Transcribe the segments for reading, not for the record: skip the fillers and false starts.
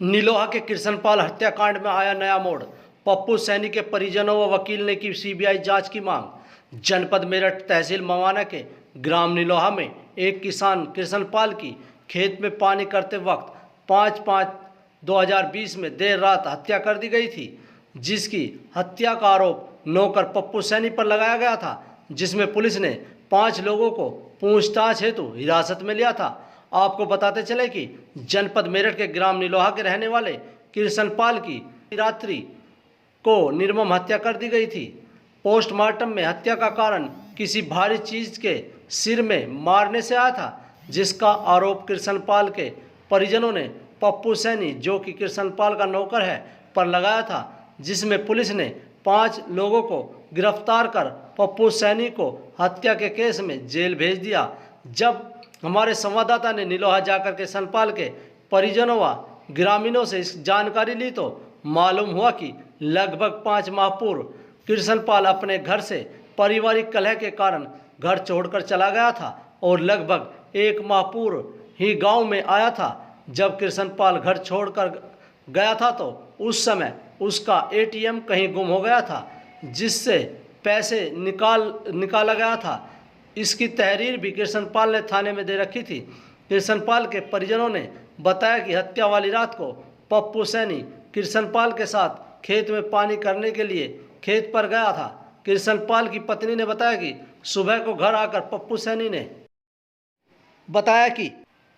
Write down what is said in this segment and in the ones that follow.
निलोहा के कृष्णपाल हत्याकांड में आया नया मोड़। पप्पू सैनी के परिजनों व वकील ने की सीबीआई जांच की मांग। जनपद मेरठ तहसील मवाना के ग्राम निलोहा में एक किसान कृष्णपाल की खेत में पानी करते वक्त 5/5/2020 में देर रात हत्या कर दी गई थी, जिसकी हत्या का आरोप नौकर पप्पू सैनी पर लगाया गया था, जिसमें पुलिस ने 5 लोगों को पूछताछ हेतु हिरासत में लिया था। आपको बताते चले कि जनपद मेरठ के ग्राम निलोहा के रहने वाले कृष्णपाल की रात्रि को निर्मम हत्या कर दी गई थी। पोस्टमार्टम में हत्या का कारण किसी भारी चीज के सिर में मारने से आया था, जिसका आरोप कृष्णपाल के परिजनों ने पप्पू सैनी, जो कि कृष्णपाल का नौकर है, पर लगाया था, जिसमें पुलिस ने 5 लोगों को गिरफ्तार कर पप्पू सैनी को हत्या के केस में जेल भेज दिया। जब हमारे संवाददाता ने निलोहा जाकर कृष्णपाल के परिजनों व ग्रामीणों से इस जानकारी ली तो मालूम हुआ कि लगभग 5 माह पूर्व कृष्णपाल अपने घर से पारिवारिक कलह के कारण घर छोड़कर चला गया था और लगभग 1 माह पूर्व ही गांव में आया था। जब कृष्णपाल घर छोड़कर गया था तो उस समय उसका एटीएम कहीं गुम हो गया था, जिससे पैसे निकाला गया था। इसकी तहरीर भी कृष्णपाल ने थाने में दे रखी थी। कृष्णपाल के परिजनों ने बताया कि हत्या वाली रात को पप्पू सैनी कृष्णपाल के साथ खेत में पानी करने के लिए खेत पर गया था। कृष्णपाल की पत्नी ने बताया कि सुबह को घर आकर पप्पू सैनी ने बताया कि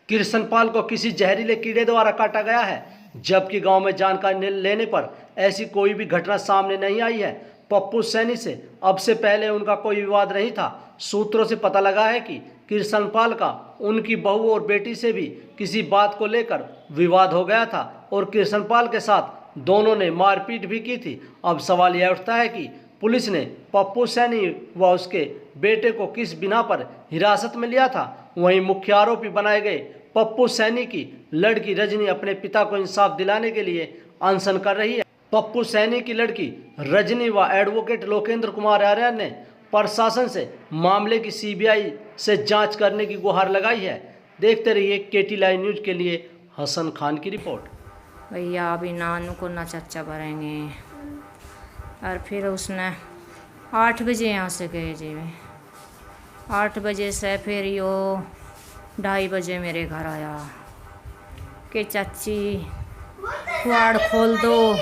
कृष्णपाल को किसी जहरीले कीड़े द्वारा काटा गया है, जबकि गांव में जानकारी लेने पर ऐसी कोई भी घटना सामने नहीं आई है। पप्पू सैनी से अब से पहले उनका कोई विवाद नहीं था। सूत्रों से पता लगा है कि कृष्णपाल का उनकी बहू और बेटी से भी किसी बात को लेकर विवाद हो गया था और कृष्णपाल के साथ दोनों ने मारपीट भी की थी। अब सवाल यह उठता है कि पुलिस ने पप्पू सैनी व उसके बेटे को किस बिना पर हिरासत में लिया था। वहीं मुख्य आरोपी बनाए गए पप्पू सैनी की लड़की रजनी अपने पिता को इंसाफ दिलाने के लिए अनशन कर रही है। पप्पू सैनी की लड़की रजनी व एडवोकेट लोकेंद्र कुमार आर्य ने प्रशासन से मामले की सीबीआई से जांच करने की गुहार लगाई है। देखते रहिए केटी लाइव न्यूज के लिए हसन खान की रिपोर्ट। भैया अभी नानू को ना चर्चा भरेंगे और फिर उसने 8 बजे यहाँ से गए जी। 8 बजे से फिर यो 2:30 बजे मेरे घर आया कि चाची कुआड़ खोल दो।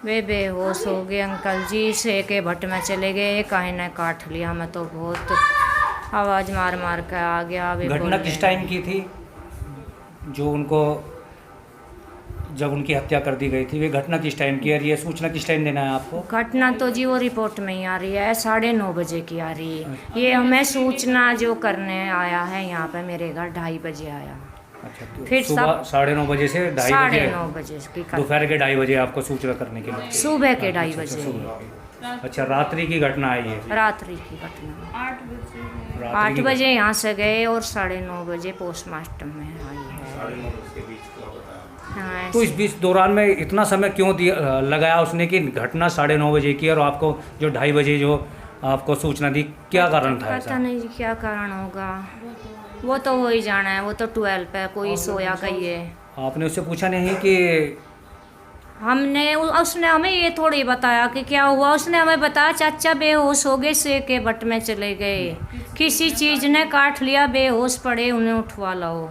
वे बेहोश हो गए अंकल जी, से के भट्ट में चले गए, कहीं ने काट लिया। मैं तो बहुत आवाज़ मार मार के आ गया। घटना किस टाइम की थी जो उनको, जब उनकी हत्या कर दी गई थी, वे घटना किस टाइम की है? ये सूचना किस टाइम देना है आपको? घटना तो जी वो रिपोर्ट में ही आ रही है, 9:30 बजे की आ रही है। ये हमें सूचना जो करने आया है यहाँ पे मेरे घर 2:30 बजे आया। अच्छा, तो फिर सुबह 9:30 बजे से 9:30 बजे की दोपहर के 2:30 बजे आपको सूचना करने के लिए? सुबह के 2:30 बजे। अच्छा, रात्रि की घटना है ये? रात्रि की घटना 8 बजे यहाँ से गए और 9:30 बजे पोस्टमार्टम में आई है। हाँ, तो इस बीच दौरान में इतना समय क्यों लगाया उसने कि घटना 9:30 बजे की और आपको जो 2:30 बजे जो आपको सूचना दी, क्या कारण था? पता नहीं जी क्या कारण होगा, वो तो वही जाना है। वो तो 12 पे कोई सोया कहिए। आपने उससे पूछा नहीं कि उसने हमें ये थोड़ी बताया कि क्या हुआ। उसने हमें बताया चाचा बेहोश हो गए, से के बट में चले गए, किसी चीज़ ने काट लिया, बेहोश पड़े, उन्हें उठवा लाओ।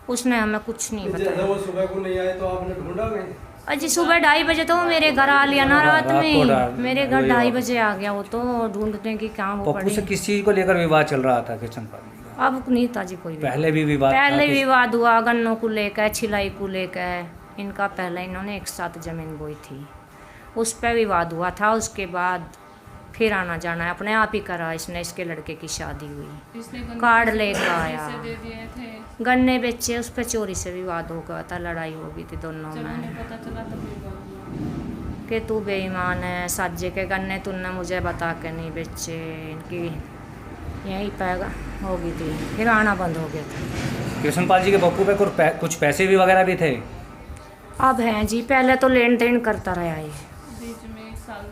उसने हमें कुछ नहीं बताया। वो सुबह को नहीं आए तो आपने ढूंढा नहीं? अजी सुबह 2:30 बजे तो वो मेरे घर आ लिया ना, रात में मेरे घर 2:30 बजे आ गया। वो तो ढूंढने की काम वो पप्पू से किस चीज़ को लेकर विवाद चल रहा था कृष्णपाल? अब नहीं था जी कोई। पहले भी विवाद? पहले विवाद हुआ गन्नों को लेकर, छिलाई को लेकर। इनका पहले इन्होंने एक साथ ज़मीन बोई थी, उस पर विवाद हुआ था। उसके बाद फिर आना जाना अपने आप ही करा इसने। इसके लड़के की शादी हुई, कार्ड लेकर आया, गन्ने बेचे, उस पर चोरी से विवाद हो गया था, लड़ाई हो गई थी दोनों में कि तू बेईमान है, साजे के गन्ने तूने मुझे बता के नहीं बेचे। इनकी यहीं पैगा हो गई थी, फिर आना बंद हो गया था। कृष्णपाल जी के पप्पू पे कुछ पैसे भी वगैरह भी थे? अब हैं जी, पहले तो लेन देन करता रहा है।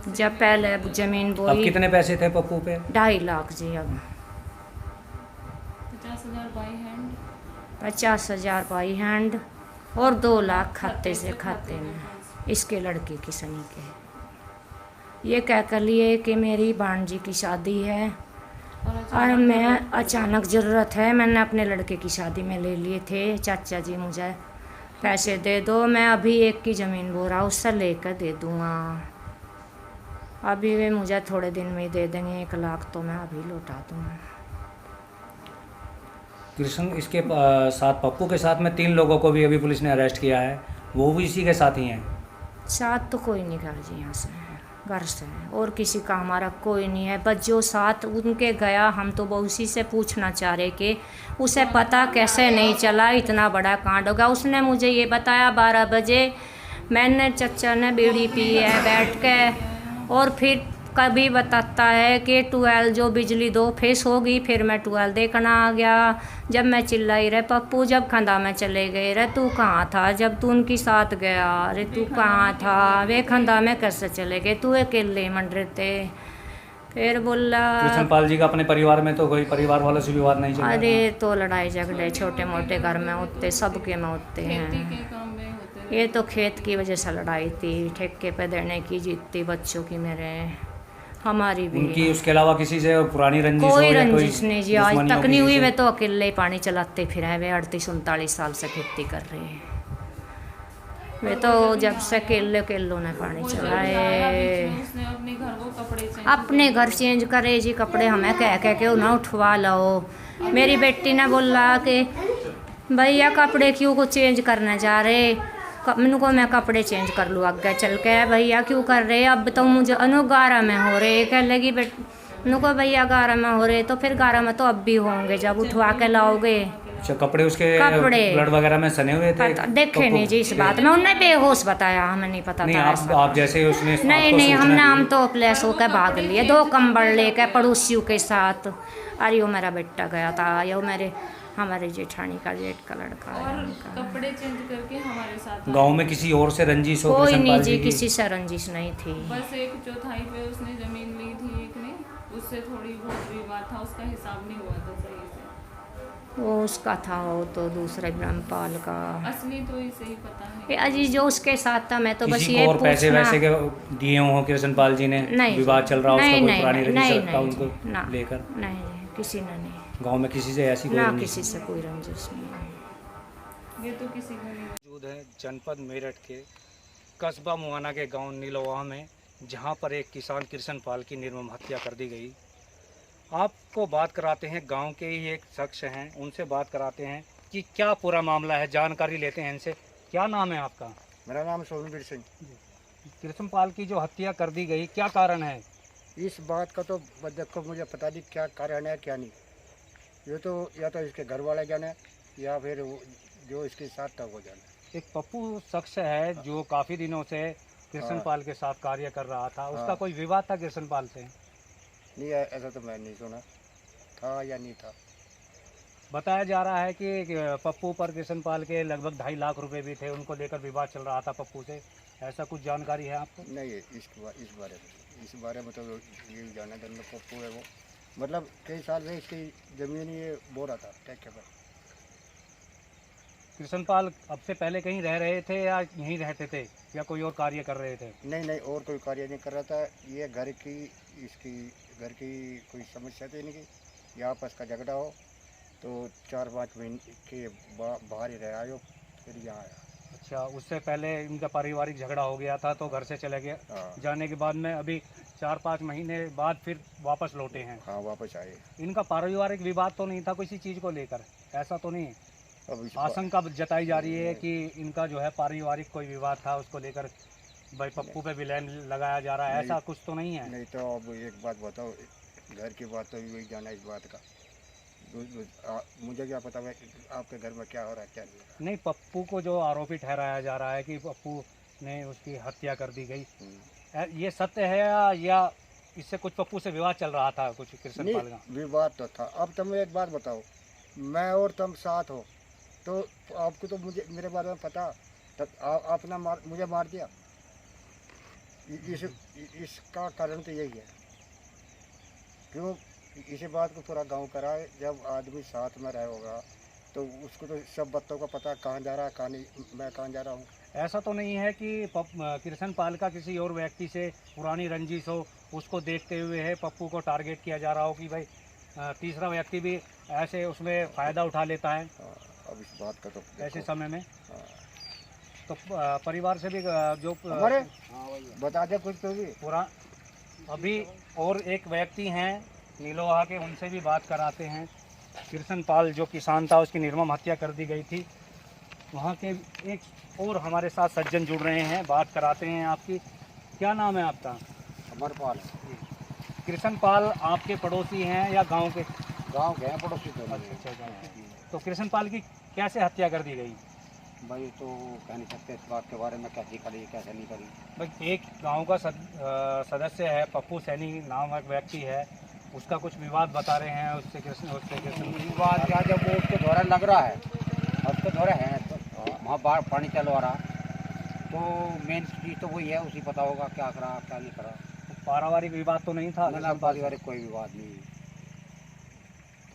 जब पहले जमीन बोई। अब कितने पैसे थे पप्पू पे? 2.5 लाख जी। अब 50,000 बाई हैंड और 2 लाख खाते से खाते में इसके लड़के की सनी के। ये कह कर लिए कि मेरी भांजी की शादी है और मैं अचानक ज़रूरत है, मैंने अपने लड़के की शादी में ले लिए थे, चाचा जी मुझे पैसे दे दो, मैं अभी एक की ज़मीन बोल रहा उससे लेकर दे दूँगा। अभी वे मुझे थोड़े दिन में ही दे देंगे 1 लाख, तो मैं अभी लौटा दूँगा। कृष्ण इसके साथ पप्पू के साथ में 3 लोगों को भी अभी पुलिस ने अरेस्ट किया है, वो भी इसी के साथ ही हैं। साथ तो कोई नहीं घर जी, यहाँ से घर से और किसी का हमारा कोई नहीं है, बस जो साथ उनके गया हम तो वो उसी से पूछना चाह रहे कि उसे पता कैसे नहीं चला इतना बड़ा कांड होगा। उसने मुझे ये बताया 12 बजे मैंने चचा ने बीड़ी पी है बैठ के, और फिर कभी बताता है कि 12 जो बिजली 2 फेस होगी, फिर मैं 12 देखना आ गया। जब मैं चिल्लाई रहे पप्पू जब खंदा में चले गए रे तू कहाँ था, जब तू उनके साथ गया अरे तू कहाँ था, वे खंदा में कैसे चले गए, तू अकेले मंड रहे थे। फिर बोला कृष्णपाल जी का अपने परिवार में तो कोई परिवार वालों से विवाद नहीं चला? अरे तो लड़ाई झगड़े छोटे मोटे घर में होते, सबके में होते हैं। ये तो खेत की वजह से लड़ाई थी, ठेके पे देने की जीत थी बच्चों की मेरे, हमारी भी। उनकी उसके अलावा किसी से पुरानी रंजिश कोई हो या रंजिश नहीं जी, आज दुश्मनियों तक नहीं हुई। किसी से? वे तो अकेले ही पानी चलाते फिर हैं, वे 38-39 साल से खेती कर रहे हैं। वे तो जब से केलों ने पानी चलाए, अपने घर चेंज करे जी कपड़े, हमें कह के ना उठवा लो। मेरी बेटी ने बोला कि भैया कपड़े क्यों को चेंज करने जा रहे, मैंने को मैं कपड़े चेंज कर लूँ आगे चल के। भैया क्यों कर रहे, अब तो मुझे 11 में हो रहे, कह लगी मैंने को भैया 11 में हो रहे, तो फिर 11 में तो अब भी होंगे जब उठवा के लाओगे। अच्छा, कपड़े उसके कपड़े ब्लड वगैरह में सने हुए थे? देखे नहीं जी इस बात में, उन्हें बेहोश बताया, हमें नहीं पता नहीं, था। आप जैसे उसने नहीं हमने हम तो प्लेस होकर भाग लिए, 2 कंबल लेकर पड़ोसियों के साथ। अरे वो मेरा बेटा गया था, यो हमारे जेठानी का जेठ का लड़का है उनका। कपड़े चेंज करके हमारे साथ गांव में किसी और से रंजिश हो? कोई नहीं जी, किसी से रंजिश नहीं थी। बस 1/4 पे उसने जमीन ली थी एक ने, उससे थोड़ी बहुत विवाद था, उसका हिसाब नहीं हुआ था सही से। वो उसका था, वो तो दूसरे ब्रह्मपाल का असली तो इसे ही पता है। ये अजी जो उसके साथ था, मैं तो बस किसी ये को और पैसे पूछना वैसे के दिए हो कृष्णपाल जी ने? नहीं विवाद चल रहा हो, उसका कोई पुरानी रंजिश नहीं रखता उनको ना, लेकर? नहीं किसी ने नहीं, गांव में किसी से ऐसी कोई ना रंजिश किसी से कोई रंजिश नहीं। ये तो किसी को नहीं। मौजूद है जनपद मेरठ के कस्बा मुआना के गांव नीलवा में, जहां पर एक किसान कृष्णपाल की निर्मम हत्या कर दी गई। आपको बात कराते हैं, गांव के ही एक शख्स हैं, उनसे बात कराते हैं कि क्या पूरा मामला है, जानकारी लेते हैं इनसे। क्या नाम है आपका? मेरा नाम सोनवीर सिंह। कृष्णपाल की जो हत्या कर दी गई, क्या कारण है? इस बात का तो देखो मुझे पता नहीं क्या कारण है क्या नहीं, ये तो या तो इसके घर वाले जाने या फिर जो इसके साथ था वो जाने। एक पप्पू शख्स है जो काफ़ी दिनों से कृष्णपाल के साथ कार्य कर रहा था, उसका कोई विवाद था कृष्णपाल से? नहीं, ऐसा तो मैं नहीं सुना था या नहीं था। बताया जा रहा है कि पप्पू पर कृष्णपाल के लगभग 2.5 लाख रुपए भी थे, उनको लेकर विवाद चल रहा था पप्पू से, ऐसा कुछ जानकारी है आपको? नहीं, इस बारे में तो ये जाना था पप्पू है वो, मतलब कई साल से इसकी ज़मीन ये बो रहा था ठेके पर। कृष्णपाल अब से पहले कहीं रह रहे थे या यहीं रहते थे या कोई और कार्य कर रहे थे? नहीं, और कोई कार्य नहीं कर रहा था, ये इसकी घर की कोई समस्या थी इनकी, या आपस का झगड़ा हो तो 4-5 महीने के बाहर ही रह आयो, फिर यहाँ आया। अच्छा, उससे पहले इनका पारिवारिक झगड़ा हो गया था तो घर से चले गए। हाँ। जाने के बाद में अभी 4-5 महीने बाद फिर वापस लौटे हैं। हाँ, वापस आए। इनका पारिवारिक विवाद तो नहीं था किसी चीज़ को लेकर, ऐसा तो नहीं? अब इस आशंका जताई जा रही है कि इनका जो है पारिवारिक कोई विवाद था, उसको लेकर भाई पप्पू पे विलेन लगाया जा रहा है, ऐसा कुछ तो नहीं है? नहीं तो अब एक बात बताओ, घर की बात तो यही जाना इस बात का, मुझे क्या पता है आपके घर में क्या हो रहा है क्या नहीं। नहीं, पप्पू को जो आरोपी ठहराया जा रहा है कि पप्पू ने उसकी हत्या कर दी गई, ये सत्य है या इससे कुछ पप्पू से विवाद चल रहा था कुछ कृष्णपाल का? विवाद तो था। अब तुम एक बात बताओ, मैं और तुम साथ हो तो आपको तो मुझे मेरे बारे में पता, तब आपने मुझे मार दिया, इसका कारण तो यही है। क्यों इसी बात को पूरा गांव कराए, जब आदमी साथ में रहे होगा तो उसको तो सब बत्तों का पता कहाँ जा रहा है, कहाँ नहीं, मैं कहाँ जा रहा हूँ। ऐसा तो नहीं है कि कृष्ण पाल का किसी और व्यक्ति से पुरानी रंजिश हो, उसको देखते हुए है पप्पू को टारगेट किया जा रहा हो कि भाई तीसरा व्यक्ति भी ऐसे उसमें फ़ायदा उठा लेता है हाँ, अब इस बात का तो ऐसे देखो। समय में। हाँ, तो परिवार से भी जो हमारे बता दे कुछ तो भी। पूरा अभी और एक व्यक्ति हैं नीलोहा के, उनसे भी बात कराते हैं। कृष्ण पाल जो किसान था उसकी निर्मम हत्या कर दी गई थी। वहाँ के एक और हमारे साथ सज्जन जुड़ रहे हैं, बात कराते हैं आपकी। क्या नाम है आपका? अमरपाल कृष्ण पाल आपके पड़ोसी हैं या गांव के? गांव के हैं, पड़ोसी तो नहीं अच्छा है। गाँव के। तो कृष्ण पाल की कैसे हत्या कर दी गई? भाई तो कह नहीं सकते इस बात के बारे में, कैसे करी कैसे नहीं करी। भाई एक गांव का सदस्य है, पप्पू सैनी नाम एक व्यक्ति है, उसका कुछ विवाद बता रहे हैं उससे कृष्ण विवाद क्या, जब वो उसके द्वारा लग रहा है, उसके द्वारा है तो वहाँ बाहर पानी चलवा रहा, तो मेन चीज़ तो वही है, उसी पता होगा क्या करा क्या नहीं करा। पारिवारिक विवाद तो नहीं था? ना पारिवारिक कोई विवाद नहीं।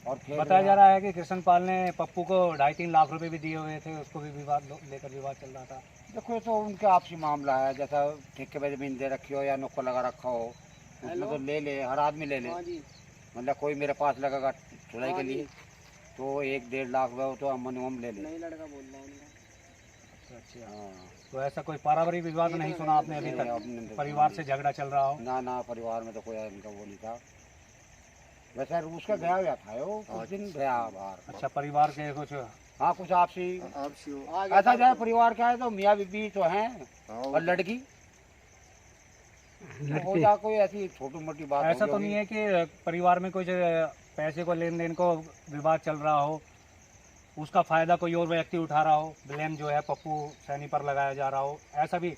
और फिर बताया जा रहा है कि कृष्ण पाल ने पप्पू को 2.5-3 लाख रुपए भी दिए हुए थे, उसको भी विवाद लेकर विवाद चल रहा था। देखो ये तो उनके आपसी मामला है, जैसा ठेके पे जमीन दे रखी हो या नुक्कड़ लगा रखा हो, उसमें तो ले ले, हर आदमी ले ले। मतलब कोई मेरे पास लगेगा चुराई के लिए तो 1-1.5 लाख रुपये तो मिनिमम ले ले। नहीं लड़का बोल रहा है। अच्छा, हाँ, तो ऐसा कोई पारिवारिक विवाद नहीं सुना आपने अभी तक? परिवार से झगड़ा चल रहा हो? ना परिवार में तो कोई इनका वो नहीं था। वैसे उसका गया हुआ था वो, कुछ दिन गया बाहर। अच्छा, परिवार के कुछ हाँ, कुछ आपसी ऐसा जाए परिवार का है तो मियाँ बीबी तो हैं और लड़की तो हो जा, कोई ऐसी छोटी मोटी बात ऐसा होगी, तो नहीं है कि परिवार में कुछ पैसे को लेन देन को विवाद चल रहा हो, उसका फ़ायदा कोई और व्यक्ति उठा रहा हो, ब्लेम जो है पप्पू सैनी पर लगाया जा रहा हो? ऐसा भी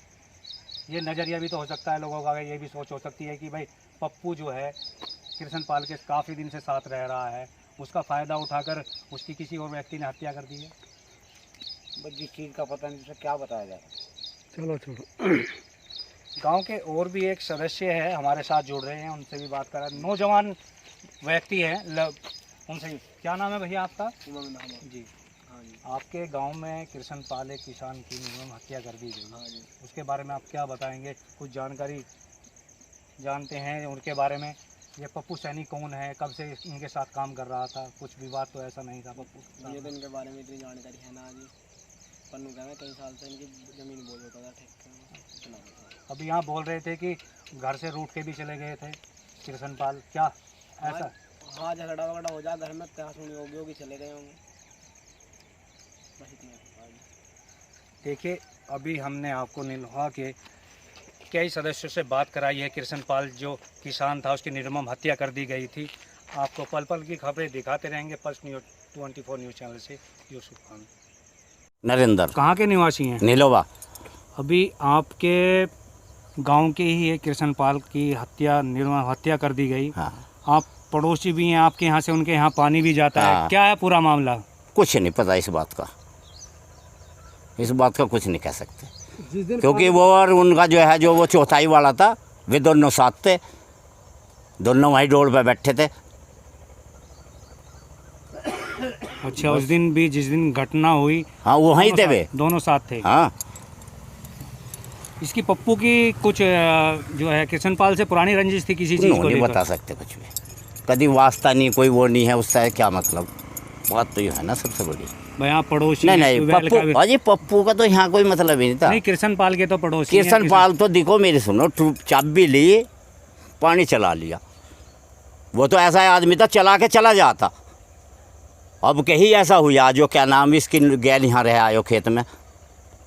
ये नज़रिया भी तो हो सकता है लोगों का, ये भी सोच हो सकती है कि भाई पप्पू जो है कृष्ण पाल के काफ़ी दिन से साथ रह रहा है, उसका फ़ायदा उठाकर उसकी किसी और व्यक्ति ने हत्या कर दी है। बस जिस चीज़ का पता नहीं उसे क्या बताया जाए। चलो छोड़ो। गांव के और भी एक सदस्य है हमारे साथ जुड़ रहे हैं, उनसे भी बात करा। नौजवान व्यक्ति हैं, उनसे भी। क्या नाम है भैया आपका? जी। आपके गांव में कृष्ण पाल एक किसान की निर्मम हत्या कर दी गई, उसके बारे में आप क्या बताएंगे? कुछ जानकारी जानते हैं उनके बारे में? ये पप्पू सैनी कौन है, कब से इनके साथ काम कर रहा था? कुछ विवाद तो ऐसा नहीं था पप्पू? ये तो इनके बारे में इतनी जानकारी है ना जी। पन्नू का है, कई साल से इनकी ज़मीन बोल होता था ठेके में। अभी यहाँ बोल रहे थे कि घर से रूठ के भी चले गए थे कृष्ण पाल, क्या ऐसा? हाँ, झगड़ा वगड़ा हो जाए घर में, क्या सुनी होगी चले गए होंगे, बस इतना। देखिए, अभी हमने आपको नीलोहा के कई सदस्यों से बात कराई है। कृष्ण पाल जो किसान था उसकी निर्मम हत्या कर दी गई थी। आपको पल पल की खबरें दिखाते रहेंगे पल्स न्यूज़ 24 न्यूज़ चैनल से। यूसुफ खान। नरेंद्र कहाँ के निवासी हैं? नीलोवा। अभी आपके गांव के ही एक कृष्ण पाल की निर्मम हत्या कर दी गई। हाँ, आप पड़ोसी भी हैं, आपके यहाँ से उनके यहाँ पानी भी जाता है। हाँ। क्या है पूरा मामला? कुछ नहीं पता इस बात का, कुछ नहीं कह सकते, क्योंकि वो और उनका जो है जो वो चौथाई वाला था, वे दोनों साथ थे, दोनों वहीं डोर पे बैठे थे। अच्छा, उस दिन भी जिस दिन घटना हुई, हाँ, वो वहीं थे वे दोनों साथ थे। हाँ, इसकी पप्पू की कुछ जो है कृष्ण पाल से पुरानी रंजिश थी किसी चीज़ को नहीं लेकर? बता सकते कुछ भी, कभी वास्ता नहीं, कोई वो नहीं है उसका, क्या मतलब। बात तो ये है ना सबसे बड़ी। भाई यहाँ पड़ोसी नहीं सुबेल का भी- पप्पू, अजी पप्पू का तो यहाँ कोई मतलब ही नहीं था। नहीं, कृष्ण पाल के तो पड़ोसी हैं। कृष्ण पाल तो देखो मेरी सुनो, चाबी ली, पानी चला लिया, वो तो ऐसा आदमी था चला के चला जाता। अब कहीं ऐसा हुआ जो क्या नाम इसकी गैल यहाँ रह आयो खेत में।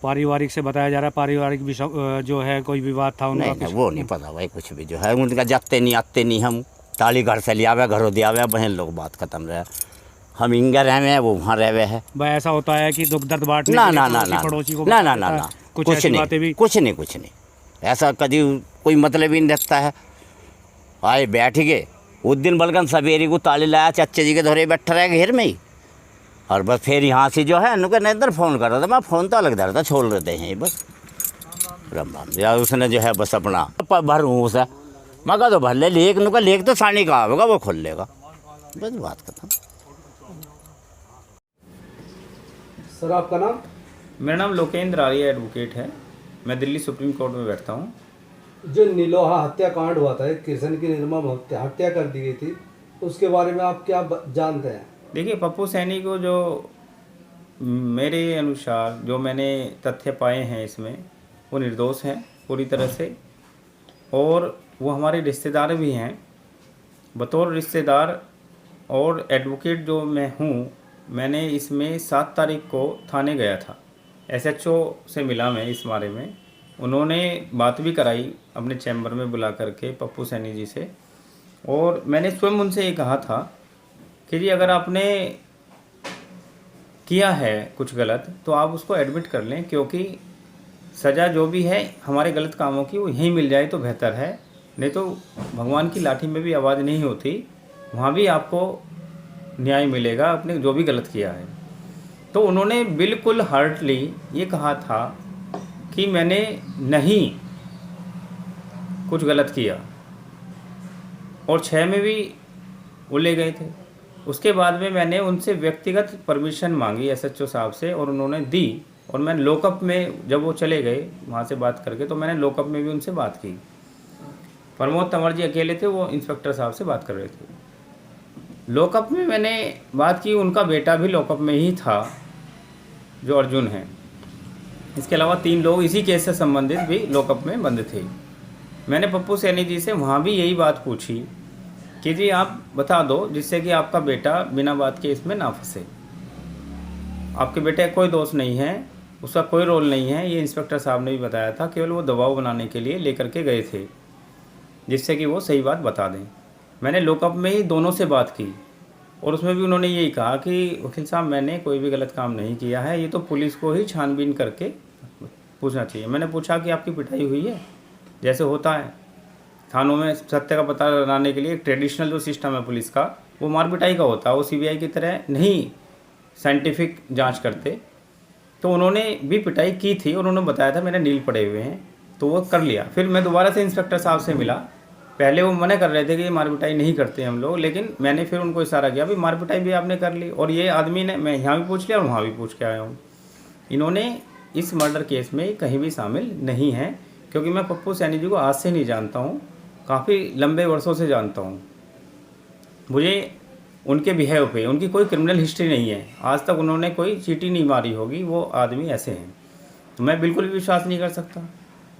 पारिवारिक से बताया जा रहा है, पारिवारिक भी जो है कोई विवाद था उनका? नहीं, वो नहीं पता भाई कुछ भी, जो है उनका जाते नहीं आते नहीं, हम ताली घर से लिया हुआ, घरों दिया हुआ, बहन लोग बात खत्म रहे। हम इंगे रहे हैं, वो वहाँ रहे हुए है। भाई ऐसा होता है कि दुख दर्द बांटने ना के लिए ना ना पड़ोसी ना पड़ोसी को ना बता ना देता ना है। ना, कुछ कुछ ऐसी बातें भी? नहीं, कुछ नहीं, ऐसा कभी कोई मतलब ही नहीं रहता है। आए बैठ गए उस दिन, बलगन सवेरे को ताली लाया, चाचे जी के धोरे बैठा रहे घेर में ही, और बस फिर यहाँ से जो है उनके नरेंद्र फ़ोन कर रहा था, मैं फ़ोन तो अलग दे रहा था, छोड़ देते हैं बस राम राम। या उसने जो है बस अपना भर हूँ उसे, मैं कहा तो भर ले, लेक नुका लेक तो सानी का होगा, वो खोल लेगा, बस बात खत्म। सर आपका नाम? मेरा नाम लोकेंद्र आर्य एडवोकेट है। मैं दिल्ली सुप्रीम कोर्ट में बैठता हूँ। जो नीलोहा हत्याकांड हुआ था, किशन की निर्मम हत्या कर दी गई थी, उसके बारे में आप क्या जानते हैं? देखिए, पप्पू सैनी को जो मेरे अनुसार जो मैंने तथ्य पाए हैं इसमें, वो निर्दोष हैं पूरी तरह से, और वो हमारे रिश्तेदार भी हैं। बतौर रिश्तेदार और एडवोकेट जो मैं हूँ, मैंने इसमें 7 तारीख को थाने गया था। SHO से मिला मैं इस बारे में। उन्होंने बात भी कराई अपने चैम्बर में बुला करके पप्पू सैनी जी से, और मैंने स्वयं उनसे ये कहा था कि जी अगर आपने किया है कुछ गलत तो आप उसको एडमिट कर लें, क्योंकि सज़ा जो भी है हमारे गलत कामों की वो यहीं मिल जाए तो बेहतर है, नहीं तो भगवान की लाठी में भी आवाज़ नहीं होती, वहाँ भी आपको न्याय मिलेगा आपने जो भी गलत किया है। तो उन्होंने बिल्कुल हार्टली ये कहा था कि मैंने नहीं कुछ गलत किया, और 6 में भी वो ले गए थे। उसके बाद में मैंने उनसे व्यक्तिगत परमिशन मांगी SHO साहब से, और उन्होंने दी, और मैं लॉकअप में जब वो चले गए वहाँ से बात करके, तो मैंने लॉकअप में भी उनसे बात की। प्रमोद तंवर जी अकेले थे, वो इंस्पेक्टर साहब से बात कर रहे थे। लॉकअप में मैंने बात की, उनका बेटा भी लॉकअप में ही था जो अर्जुन है। इसके अलावा 3 लोग इसी केस से संबंधित भी लॉकअप में बंद थे। मैंने पप्पू सैनी जी से वहाँ भी यही बात पूछी कि जी आप बता दो जिससे कि आपका बेटा बिना बात के इसमें ना फंसे। आपके बेटे कोई दोष नहीं है, उसका कोई रोल नहीं है, ये इंस्पेक्टर साहब ने भी बताया था, केवल वो दबाव बनाने के लिए लेकर के गए थे जिससे कि वो सही बात बता दें। मैंने लॉकअप में ही दोनों से बात की, और उसमें भी उन्होंने यही कहा कि वकील साहब मैंने कोई भी गलत काम नहीं किया है, ये तो पुलिस को ही छानबीन करके पूछना चाहिए। मैंने पूछा कि आपकी पिटाई हुई है? जैसे होता है थानों में सत्य का पता लगाने के लिए एक ट्रेडिशनल जो सिस्टम है पुलिस का, वो मार पिटाई का होता है, वो CBI की तरह नहीं साइंटिफिक जांच करते। तो उन्होंने भी पिटाई की थी, और उन्होंने बताया था मेरे नील पड़े हुए हैं, तो वो कर लिया। फिर मैं दोबारा से इंस्पेक्टर साहब से मिला। पहले वो मना कर रहे थे कि मार पिटाई नहीं करते हम लोग, लेकिन मैंने फिर उनको इशारा किया भी मार पिटाई भी आपने कर ली, और ये आदमी ने, मैं यहाँ भी पूछ लिया और वहाँ भी पूछ के आया हूँ, इन्होंने इस मर्डर केस में कहीं भी शामिल नहीं है। क्योंकि मैं पप्पू सैनी जी को आज से नहीं जानता हूँ, काफ़ी लंबे वर्षों से जानता हूँ। मुझे उनके बिहेव पे, उनकी कोई क्रिमिनल हिस्ट्री नहीं है, आज तक उन्होंने कोई चीटी नहीं मारी होगी, वो आदमी ऐसे हैं, तो मैं बिल्कुल भी विश्वास नहीं कर सकता।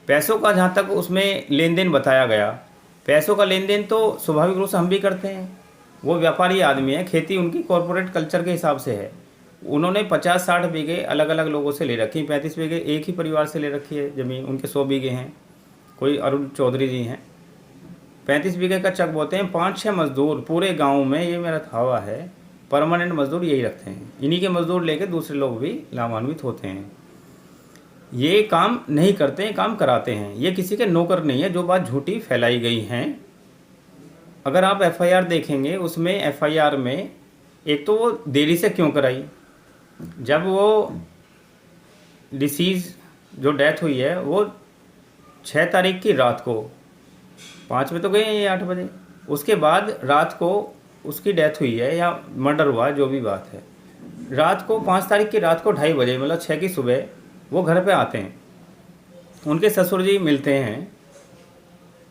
पैसों का जहाँ तक उसमें लेन देन बताया गया, पैसों का लेन देन तो स्वाभाविक रूप से हम भी करते हैं। वो व्यापारी आदमी है, खेती उनकी कॉरपोरेट कल्चर के हिसाब से है। उन्होंने 50-60 बीघे अलग अलग लोगों से ले रखी, 35 बीघे एक ही परिवार से ले रखी है ज़मीन, उनके 100 बीघे हैं। कोई अरुण चौधरी जी हैं, 35 बीघे का चक बोते हैं। 5-6 मजदूर पूरे गांव में, ये मेरा थावा है, परमानेंट मजदूर यही रखते हैं। इन्हीं के मजदूर लेके दूसरे लोग भी लाभान्वित होते हैं। ये काम नहीं करते हैं, काम कराते हैं। ये किसी के नौकर नहीं है, जो बात झूठी फैलाई गई हैं। अगर आप FIR देखेंगे, उसमें FIR में एक तो वो देरी से क्यों कराई, जब वो डिसीज़ जो डेथ हुई है वो 6 तारीख की रात को, 5 बजे तो गए हैं ये 8 बजे, उसके बाद रात को उसकी डेथ हुई है या मर्डर हुआ, जो भी बात है। रात को 5 तारीख की रात को 2:30 बजे, मतलब 6 की सुबह वो घर पे आते हैं। उनके ससुर जी मिलते हैं,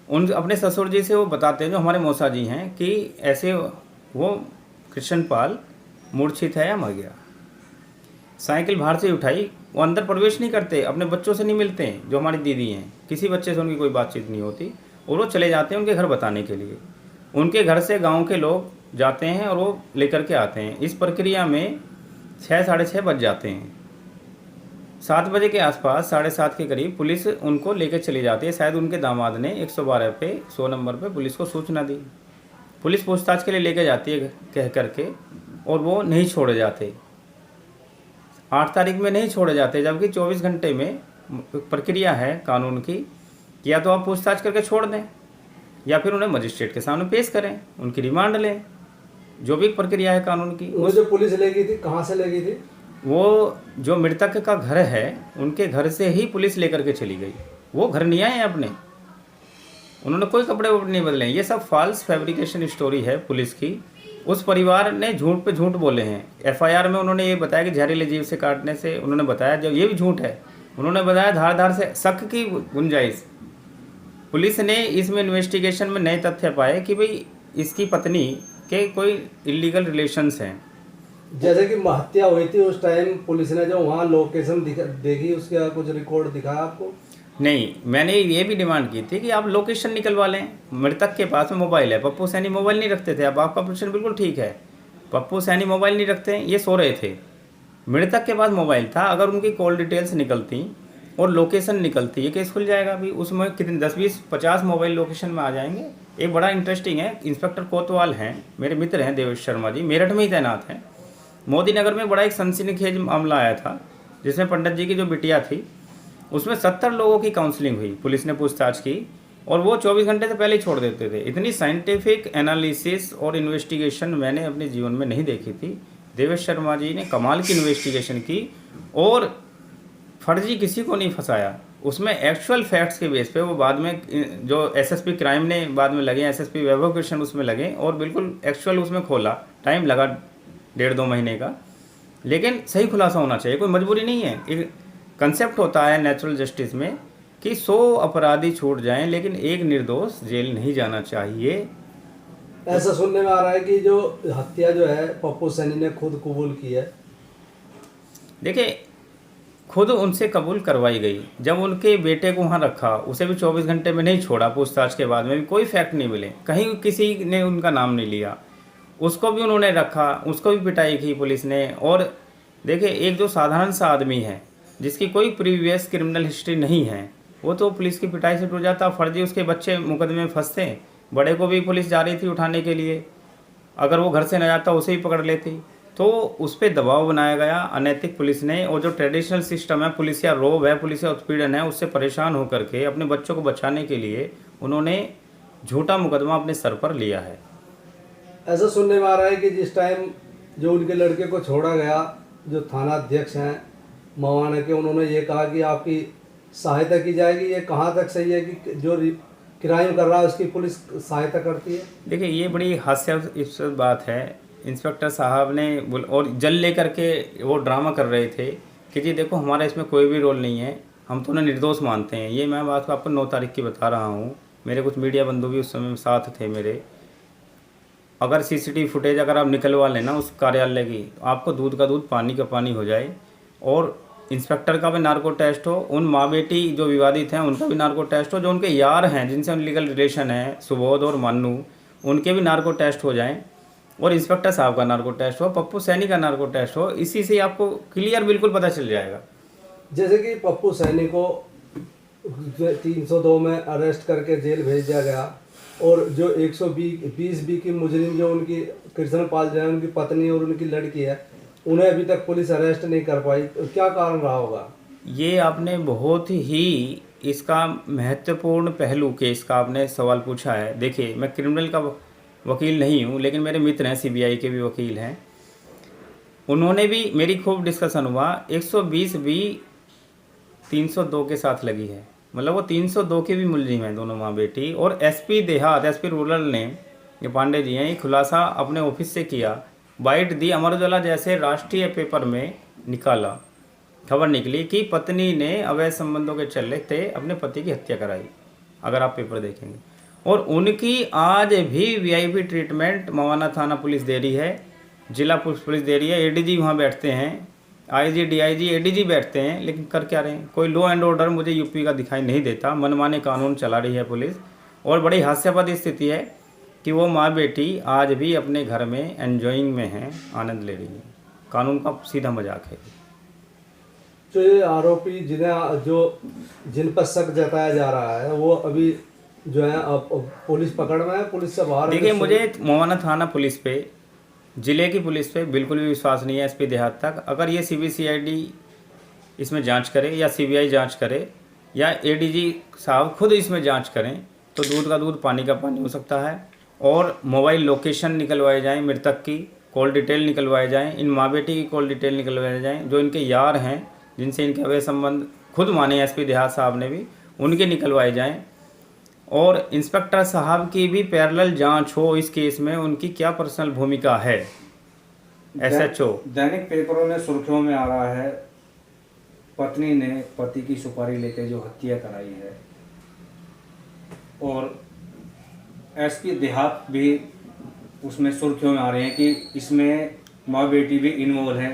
उन अपने ससुर जी से वो बताते हैं, जो हमारे मौसा जी हैं, कि ऐसे वो कृष्ण पाल मूर्छित है या मर गया। साइकिल बाहर से उठाई, वो अंदर प्रवेश नहीं करते, अपने बच्चों से नहीं मिलते हैं, जो हमारी दीदी हैं, किसी बच्चे से उनकी कोई बातचीत नहीं होती, और वो चले जाते हैं उनके घर बताने के लिए। उनके घर से गांव के लोग जाते हैं और वो लेकर के आते हैं। इस प्रक्रिया में 6-6:30 बज जाते हैं। 7 बजे के आसपास, 7:30 के करीब पुलिस उनको लेकर चली जाती है। शायद उनके दामाद ने 112 पे, 100 नंबर पे पुलिस को सूचना दी। पुलिस पूछताछ के लिए लेकर जाती है कह करके, और वो नहीं छोड़े जाते। 8 तारीख में नहीं छोड़े जाते, जबकि 24 घंटे में प्रक्रिया है कानून की, या तो आप पूछताछ करके छोड़ दें या फिर उन्हें मजिस्ट्रेट के सामने पेश करें, उनकी रिमांड लें, जो भी प्रक्रिया है कानून की। वो जो पुलिस ले गई थी, कहाँ से ले गई थी? वो जो मृतक का घर है, उनके घर से ही पुलिस लेकर के चली गई। वो घर नहीं आए अपने, उन्होंने कोई कपड़े वपड़े नहीं बदले। ये सब फॉल्स फैब्रिकेशन स्टोरी है पुलिस की, उस परिवार ने झूठ पे झूठ बोले हैं। एफआईआर में उन्होंने ये बताया कि जहरीले जीव से काटने से उन्होंने बताया, जब ये भी झूठ है। उन्होंने बताया धार से शक की गुंजाइश। पुलिस ने इसमें इन्वेस्टिगेशन में नए तथ्य पाए कि भाई इसकी पत्नी के कोई इलीगल रिलेशंस हैं। जैसे कि हत्या हुई थी उस टाइम पुलिस ने जो वहाँ लोकेशन देखी, उसका कुछ रिकॉर्ड दिखाया आपको? नहीं, मैंने ये भी डिमांड की थी कि आप लोकेशन निकलवा लें। मृतक के पास में मोबाइल है, पप्पू सैनी मोबाइल नहीं रखते थे। अब आपका प्रश्न बिल्कुल ठीक है, पप्पू सैनी मोबाइल नहीं रखते, ये सो रहे थे। मृतक के पास मोबाइल था। अगर उनकी कॉल डिटेल्स निकलती और लोकेशन निकलती, ये केस खुल जाएगा। अभी उसमें कितने 10, 20, 50 मोबाइल लोकेशन में आ जाएंगे। एक बड़ा इंटरेस्टिंग है, इंस्पेक्टर कोतवाल हैं, मेरे मित्र हैं, देवेश शर्मा जी, मेरठ में ही तैनात हैं। मोदी नगर में बड़ा एक सनसनीखेज मामला आया था, जिसमें पंडित जी की जो बिटिया थी, उसमें 70 लोगों की काउंसलिंग हुई। पुलिस ने पूछताछ की और वो 24 घंटे से पहले ही छोड़ देते थे। इतनी साइंटिफिक एनालिसिस और इन्वेस्टिगेशन मैंने अपने जीवन में नहीं देखी थी। देवेश शर्मा जी ने कमाल की इन्वेस्टिगेशन की और फर्जी किसी को नहीं फंसाया। उसमें एक्चुअल फैक्ट्स के बेस पे वो बाद में जो एसएसपी क्राइम ने बाद में लगे, एसएसपी वैभव कृष्ण उसमें लगे और बिल्कुल एक्चुअल उसमें खोला। टाइम लगा 1.5-2 महीने का, लेकिन सही खुलासा होना चाहिए। कोई मजबूरी नहीं है। एक कंसेप्ट होता है नेचुरल जस्टिस में कि 100 अपराधी छूट जाएं, लेकिन एक निर्दोष जेल नहीं जाना चाहिए। ऐसा सुनने में आ रहा है कि जो हत्या जो है पप्पू सैनी ने खुद कबूल की है। देखिए, खुद उनसे कबूल करवाई गई। जब उनके बेटे को वहाँ रखा, उसे भी 24 घंटे में नहीं छोड़ा। पूछताछ के बाद में भी कोई फैक्ट नहीं मिले, कहीं किसी ने उनका नाम नहीं लिया। उसको भी उन्होंने रखा, उसको भी पिटाई की पुलिस ने। और देखिए, एक जो साधारण सा आदमी है जिसकी कोई प्रीवियस क्रिमिनल हिस्ट्री नहीं है, वो तो पुलिस की पिटाई से टूट जाता। फर्जी उसके बच्चे मुकदमे में फंसते। बड़े को भी पुलिस जा रही थी उठाने के लिए, अगर वो घर से न जाता उसे ही पकड़ लेती। तो उस पर दबाव बनाया गया अनैतिक पुलिस ने। और जो ट्रेडिशनल सिस्टम है, पुलिस या रोब है, पुलिस या उत्पीड़न है, उससे परेशान होकर के अपने बच्चों को बचाने के लिए उन्होंने झूठा मुकदमा अपने सर पर लिया है। ऐसा सुनने में आ रहा है कि जिस टाइम जो उनके लड़के को छोड़ा गया, जो थाना अध्यक्ष हैं मवाना के, उन्होंने ये कहा कि आपकी सहायता की जाएगी। ये कहाँ तक सही है कि जो क्राइम कर रहा है उसकी पुलिस सहायता करती है? देखिए, ये बड़ी हास्यास्पद बात है। इंस्पेक्टर साहब ने और जल लेकर के वो ड्रामा कर रहे थे कि जी देखो, हमारा इसमें कोई भी रोल नहीं है, हम तो उन्हें निर्दोष मानते हैं। ये मैं बात आपको 9 तारीख की बता रहा हूँ। मेरे कुछ मीडिया बंधु भी उस समय साथ थे मेरे। अगर सीसीटीवी फुटेज अगर आप निकलवा लेना उस कार्यालय की, आपको दूध का दूध पानी का पानी हो जाए। और इंस्पेक्टर का भी नार्को टेस्ट हो, उन माँ बेटी जो विवादित हैं उनका भी नार्को टेस्ट हो, जो उनके यार हैं जिनसे अनलीगल रिलेशन है, सुबोध और मान्नू, उनके भी नार्को टेस्ट हो जाएं। और इंस्पेक्टर साहब का नार्को टेस्ट हो, पप्पू सैनी का नार्को टेस्ट हो। इसी से आपको क्लियर बिल्कुल पता चल जाएगा। जैसे कि पप्पू सैनी को 302 में अरेस्ट करके जेल भेज दिया गया और जो 120 बी की मुजरिम जो उनकी कृष्ण पाल जो है, उनकी पत्नी और उनकी लड़की है, उन्हें अभी तक पुलिस अरेस्ट नहीं कर पाई। तो क्या कारण रहा होगा? ये आपने बहुत ही इसका महत्वपूर्ण पहलू केस का आपने सवाल पूछा है। देखिए, मैं क्रिमिनल का वकील नहीं हूँ, लेकिन मेरे मित्र हैं सीबीआई के भी वकील हैं। उन्होंने भी, मेरी खूब डिस्कशन हुआ। 120 बी 302 के साथ लगी है, मतलब वो 302 के भी मुलजिम हैं दोनों माँ बेटी। और एसपी देहात, एसपी रूरल ने, ये पांडे जी हैं, ये खुलासा अपने ऑफिस से किया। बाइट दी अमर उजाला जैसे राष्ट्रीय पेपर में निकाला, खबर निकली कि पत्नी ने अवैध संबंधों के चलते अपने पति की हत्या कराई। अगर आप पेपर देखेंगे, और उनकी आज भी वीआईपी ट्रीटमेंट मवाना थाना पुलिस दे रही है, जिला पुलिस दे रही है। एडीजी वहाँ बैठते हैं, आईजी, डीआईजी, एडीजी बैठते हैं, लेकिन कर क्या रहे हैं? कोई लॉ एंड ऑर्डर मुझे यूपी का दिखाई नहीं देता। मनमाने कानून चला रही है पुलिस। और बड़ी हास्यास्पद स्थिति है कि वो माँ बेटी आज भी अपने घर में एंजॉइंग में हैं, आनंद ले रही है। कानून का सीधा मजाक है। जो ये आरोपी जिन पर शक जताया जा रहा है, वो अभी जो है पुलिस पकड़ में है, पुलिस से बाहर? देखिए, मुझे मवाना थाना पुलिस पे, ज़िले की पुलिस पे बिल्कुल भी विश्वास नहीं है। एसपी देहात तक अगर ये सीबीसीआईडी इसमें जांच करे या सीबीआई जांच करे या एडीजी साहब खुद इसमें जांच करें, तो दूध का दूध पानी का पानी हो सकता है। और मोबाइल लोकेशन निकलवाए जाएं, मृतक की कॉल डिटेल निकलवाए जाएं, इन माँ बेटी की कॉल डिटेल निकलवाए जाएं, जो इनके यार हैं जिनसे इनके अवैध संबंध खुद माने एसपी देहात साहब ने भी, उनके निकलवाए जाएं। और इंस्पेक्टर साहब की भी पैरेलल जांच हो इस केस में, उनकी क्या पर्सनल भूमिका है। एसएचओ दैनिक पेपरों में सुर्खियों में आ रहा है, पत्नी ने पति की सुपारी लेकर जो हत्या कराई है, और एसपी देहात भी उसमें सुर्खियों में आ रहे हैं कि इसमें माँ बेटी भी इन्वॉल्व है।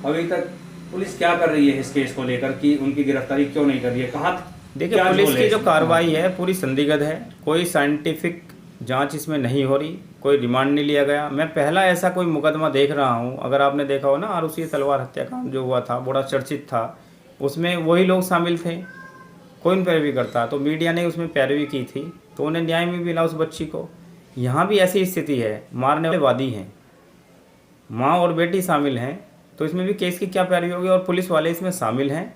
अभी तक पुलिस क्या कर रही है इस केस को लेकर कि उनकी गिरफ्तारी क्यों नहीं कर रही है? कहाँ देखिए, क्या पुलिस झोल है की जो इसमें? कार्रवाई है पूरी संदिग्ध है, कोई साइंटिफिक जांच इसमें नहीं हो रही, कोई रिमांड नहीं लिया गया। मैं पहला ऐसा कोई मुकदमा देख रहा हूं, अगर आपने देखा हो ना, आरुषि तलवार हत्याकांड जो हुआ था, बड़ा चर्चित था, उसमें वही लोग शामिल थे, कोई उन पैरवी करता, तो मीडिया ने उसमें पैरवी की थी, तो उन्हें न्याय भी मिला उस बच्ची को। यहाँ भी ऐसी स्थिति है, मारने वाले वादी हैं, माँ और बेटी शामिल हैं, तो इसमें भी केस की क्या पैरवी होगी। और पुलिस वाले इसमें शामिल हैं,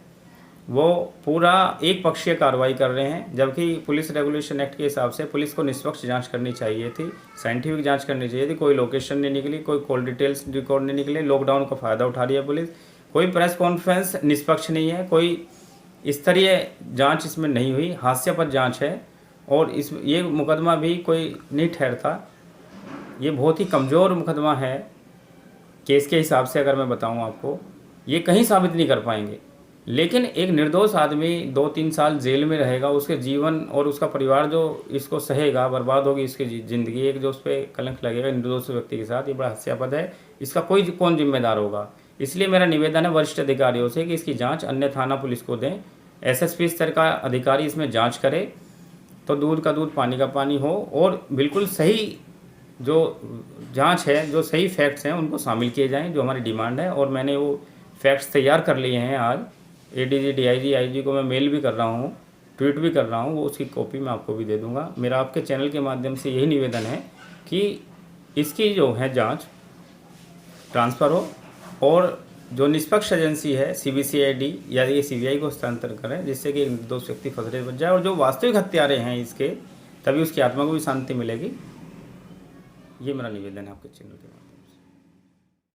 वो पूरा एक पक्षीय कार्रवाई कर रहे हैं, जबकि पुलिस रेगुलेशन एक्ट के हिसाब से पुलिस को निष्पक्ष जांच करनी चाहिए थी, साइंटिफिक जांच करनी चाहिए थी। कोई लोकेशन नहीं निकली, कोई कॉल डिटेल्स रिकॉर्ड नहीं निकले, लॉकडाउन का फ़ायदा उठा रही है पुलिस, कोई प्रेस कॉन्फ्रेंस निष्पक्ष नहीं है, कोई स्तरीय जांच इसमें नहीं हुई, हास्यास्पद जांच है। और ये मुकदमा भी कोई नहीं ठहरता, ये बहुत ही कमज़ोर मुकदमा है केस के हिसाब से। अगर मैं बताऊं आपको, ये कहीं साबित नहीं कर पाएंगे, लेकिन एक निर्दोष आदमी 2-3 साल जेल में रहेगा, उसके जीवन और उसका परिवार जो इसको सहेगा, बर्बाद होगी इसकी ज़िंदगी, एक जो उस पर कलंक लगेगा निर्दोष व्यक्ति के साथ, ये बड़ा हास्यास्पद है। इसका कौन जिम्मेदार होगा? इसलिए मेरा निवेदन है वरिष्ठ अधिकारियों से कि इसकी जाँच अन्य थाना पुलिस को दें, SSP स्तर का अधिकारी इसमें जाँच करे, तो दूध का दूध पानी का पानी हो, और बिल्कुल सही जो जांच है, जो सही फैक्ट्स हैं, उनको शामिल किए जाएं, जो हमारी डिमांड है। और मैंने वो फैक्ट्स तैयार कर लिए हैं, आज ADG DIG IG को मैं मेल भी कर रहा हूँ, ट्वीट भी कर रहा हूँ, वो उसकी कॉपी मैं आपको भी दे दूँगा। मेरा आपके चैनल के माध्यम से यही निवेदन है कि इसकी जो है जाँच ट्रांसफ़र हो, और जो निष्पक्ष एजेंसी है CBCID या ये CBI को हस्तांतर करें, जिससे कि एक निर्दोष व्यक्ति फंसरे बच जाए, और जो वास्तविक हत्यारे हैं इसके, तभी उसकी आत्मा को भी शांति मिलेगी। ये मेरा निवेदन है आपके चैनल के माध्यम से।